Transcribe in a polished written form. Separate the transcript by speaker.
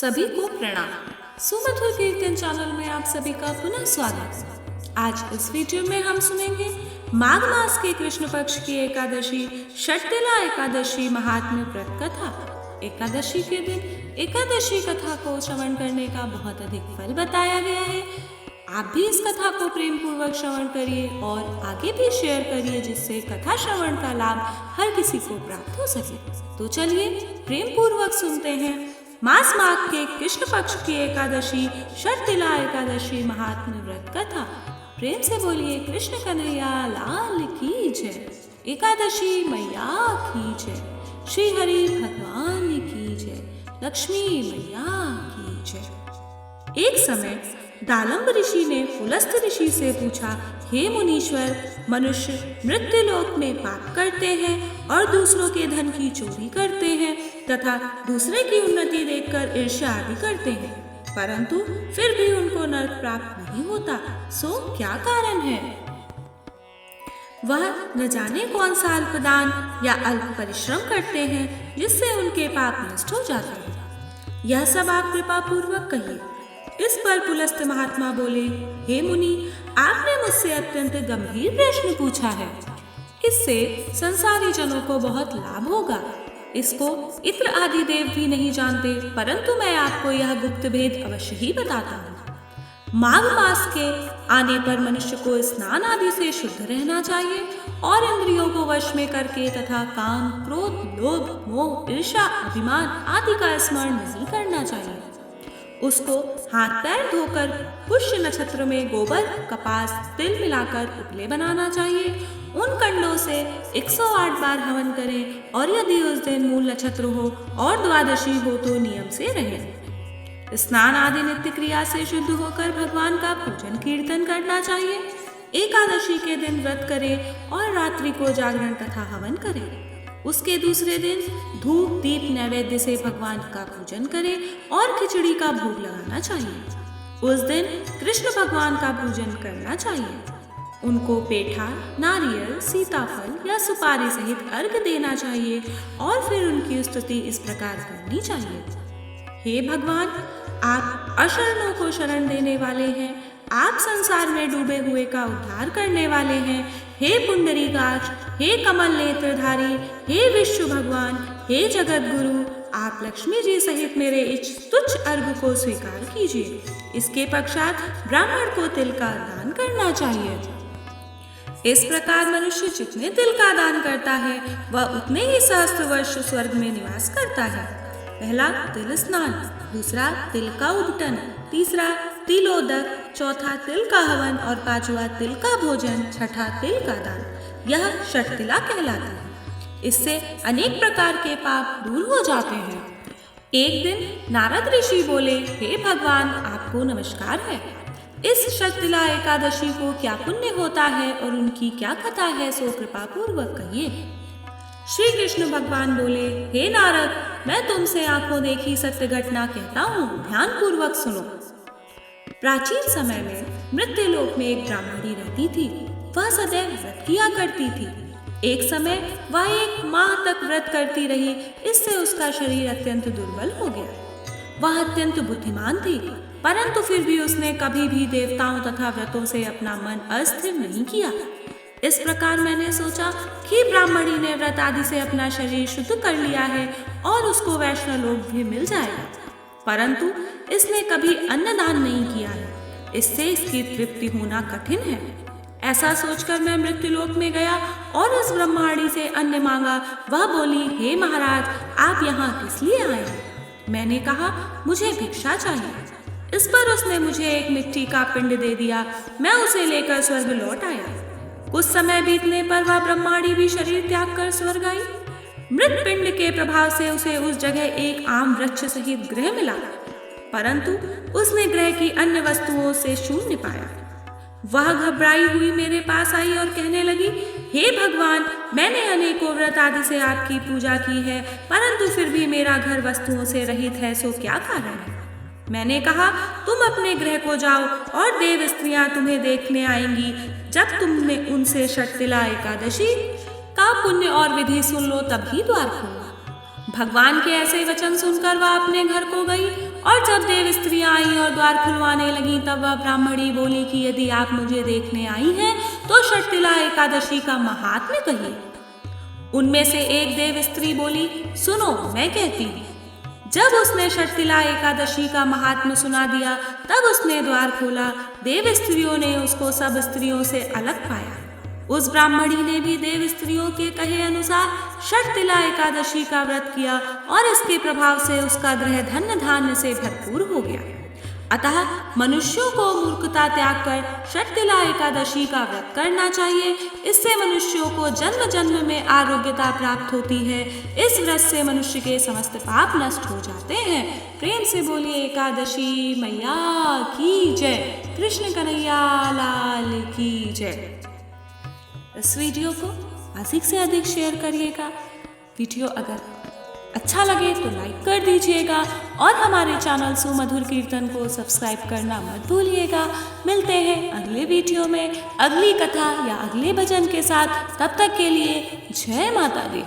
Speaker 1: सभी को प्रणाम। सुमधुर कीर्तन चैनल में आप सभी का पुनः स्वागत। आज इस वीडियो में हम सुनेंगे माघ मास के कृष्ण पक्ष की एकादशी षटतिला एकादशी महात्म्य व्रत कथा। एकादशी के दिन एकादशी कथा को श्रवण करने का बहुत अधिक फल बताया गया है। आप भी इस कथा को प्रेम पूर्वक श्रवण करिए और आगे भी शेयर करिए, जिससे कथा श्रवण का लाभ हर किसी को प्राप्त हो सके। तो चलिए प्रेम पूर्वक सुनते हैं मास माघ के कृष्ण पक्ष की एकादशी षटतिला एकादशी महात्म्य व्रत कथा। प्रेम से बोलिए कृष्ण कन्हैया लाल की जय। एकादशी मैया की जय। श्री हरि भगवान की जय। लक्ष्मी मैया की जय। एक समय दालंब ऋषि ने पुलस्त्य ऋषि से पूछा, हे मुनीश्वर, मनुष्य मृत्युलोक में पाप करते हैं और दूसरों के धन की चोरी करते हैं तथा दूसरे की उन्नति देखकर ईर्ष्या आदि करते हैं, परंतु फिर भी उनको नरक प्राप्त नहीं होता, सो क्या कारण है? वह न जाने कौन सा अल्पदान या अल्प परिश्रम करते हैं जिससे उनके पाप नष्ट हो जाते हैं। यह सब आप कृपा पूर्वक कहिए। इस पर पुलस्त्य महात्मा बोले, हे मुनि, आपने मुझसे अत्यंत गंभीर प्रश्न पूछा है। इससे संसारी जनों को बहुत लाभ होगा। इसको इत्र आदि देव भी नहीं जानते, परंतु मैं आपको यह गुप्त भेद अवश्य ही बताता हूँ। माघ मास के आने पर मनुष्य को स्नान आदि से शुद्ध रहना चाहिए और इंद्रियों को वश में करके तथा काम, क्रोध, लोभ, मोह, ईर्ष्या, अभिमान आदि का स्मरण नहीं करना चाहिए। उसको हाथ पैर धोकर पुष्य नक्षत्र में गोबर, कपास, तिल मिलाकर उपले बनाना चाहिए। उन कंडों से 108 बार हवन करें और यदि उस दिन मूल नक्षत्र हो और द्वादशी हो तो नियम से रहें। स्नान आदि नित्य क्रिया से शुद्ध होकर भगवान का पूजन कीर्तन करना चाहिए। एकादशी के दिन व्रत करें और रात्रि को जागरण तथा हवन करें। उसके दूसरे दिन धूप दीप नैवेद्य से भगवान का पूजन करें और खिचड़ी का भोग लगाना चाहिए। उस दिन कृष्ण भगवान का पूजन करना चाहिए। उनको पेठा, नारियल, सीताफल या सुपारी सहित अर्घ देना चाहिए और फिर उनकी स्तुति इस प्रकार करनी चाहिए, हे भगवान, आप अशरणों को शरण देने वाले हैं। आप संसार में डूबे हुए का उद्धार करने वाले हैं। हे पुंडरीकाक्ष, हे कमल नेत्रधारी, हे विष्णु भगवान, हे जगत गुरु, आप लक्ष्मी जी सहित मेरे इस तुच्छ अर्घ को स्वीकार कीजिए। इसके पश्चात ब्राह्मण को तिल का दान करना चाहिए। इस प्रकार मनुष्य जितने तिल का दान करता है वह उतने ही सहस्त्र वर्ष स्वर्ग में निवास करता है। पहला तिल स्नान, दूसरा तिल का उद्घटन, तीसरा तिलोदक, चौथा तिल का हवन और पांचवा तिल का भोजन, छठा तिल का दान। यह षटतिला कहलाता है। इससे अनेक प्रकार के पाप दूर हो जाते हैं। एक दिन नारद ऋषि बोले, हे भगवान, आपको नमस्कार है। इस षटतिला एकादशी को क्या पुण्य होता है और उनकी क्या कथा है, सो कृपा पूर्वक कहिए। श्री कृष्ण भगवान बोले, हे नारद, मैं तुमसे आंखों देखी सत्य घटना कहता हूँ, ध्यान पूर्वक सुनो। प्राचीन समय में मृत्युलोक में एक ब्राह्मणी रहती थी। वह सदैव व्रत किया करती थी। एक समय वह 1 माह तक व्रत करती रही। इससे उसका शरीर अत्यंत दुर्बल हो गया। वह अत्यंत बुद्धिमान थी, परंतु फिर भी उसने कभी भी देवताओं तथा व्रतों से अपना मन अस्थिर नहीं किया। इस प्रकार मैंने सोचा कि ब्राह्मणी ने व्रत आदि से अपना शरीर शुद्ध कर लिया है और उसको वैष्णव लोक भी मिल जाएगा, परंतु इसने कभी अन्नदान नहीं किया है। इससे इसकी तृप्ति होना कठिन है। ऐसा सोचकर मैं मृत्युलोक में गया और उस ब्रह्माणी से अन्न मांगा। वह बोली, हे महाराज, आप यहाँ किस लिए आए हैं? मैंने कहा, मुझे भिक्षा चाहिए। इस पर उसने मुझे एक मिट्टी का पिंड दे दिया। मैं उसे लेकर स्वर्ग लौट आया। कुछ समय बीतने पर वह ब्रह्माणी भी शरीर त्याग कर स्वर्ग आई। मृत पिंड के प्रभाव से उसे उस जगह एक आम वृक्ष सहित गृह मिला, परंतु उसने गृह की अन्य वस्तुओं से शून्य पाया। वह घबराई हुई मेरे पास आई और कहने लगी, हे भगवान, मैंने अनेकों व्रत आदि से आपकी पूजा की है, परंतु फिर भी मेरा घर वस्तुओं से रहित है, सो क्या कारण है? मैंने कहा, तुम अपने गृह को जाओ और देव स्त्रियां तुम्हें देखने आएंगी। जब तुमने उनसे षटतिला एकादशी का पुण्य और विधि सुन लो तभी द्वार खोलना। भगवान के ऐसे वचन सुनकर वह अपने घर को गई और जब देव स्त्रियां आई और द्वार खुलवाने लगी तब वह ब्राह्मणी बोली कि यदि आप मुझे देखने आई हैं तो षटतिला एकादशी का महात्म्य कहिए। उनमें से एक देव स्त्री बोली, सुनो मैं कहती हूँ। जब उसने षटतिला एकादशी का महात्म्य सुना दिया तब उसने द्वार खोला। देव स्त्रियों ने उसको सब स्त्रियों से अलग पाया। उस ब्राह्मणी ने भी देव स्त्रियों के कहे अनुसार षटतिला एकादशी का व्रत किया और इसके प्रभाव से उसका गृह धन धान्य से भरपूर हो गया। अतः मनुष्यों को मूर्खता त्याग कर षटतिला एकादशी का व्रत करना चाहिए। इससे मनुष्यों को जन्म जन्म में आरोग्यता प्राप्त होती है। इस व्रत से मनुष्य के समस्त पाप नष्ट हो जाते हैं। प्रेम से बोलिए एकादशी मैया की जय। कृष्ण कन्हैया लाल की जय। इस वीडियो को अधिक से अधिक शेयर करिएगा। वीडियो अगर अच्छा लगे तो लाइक कर दीजिएगा और हमारे चैनल सुमधुर कीर्तन को सब्सक्राइब करना मत भूलिएगा। मिलते हैं अगले वीडियो में अगली कथा या अगले भजन के साथ। तब तक के लिए जय माता दी।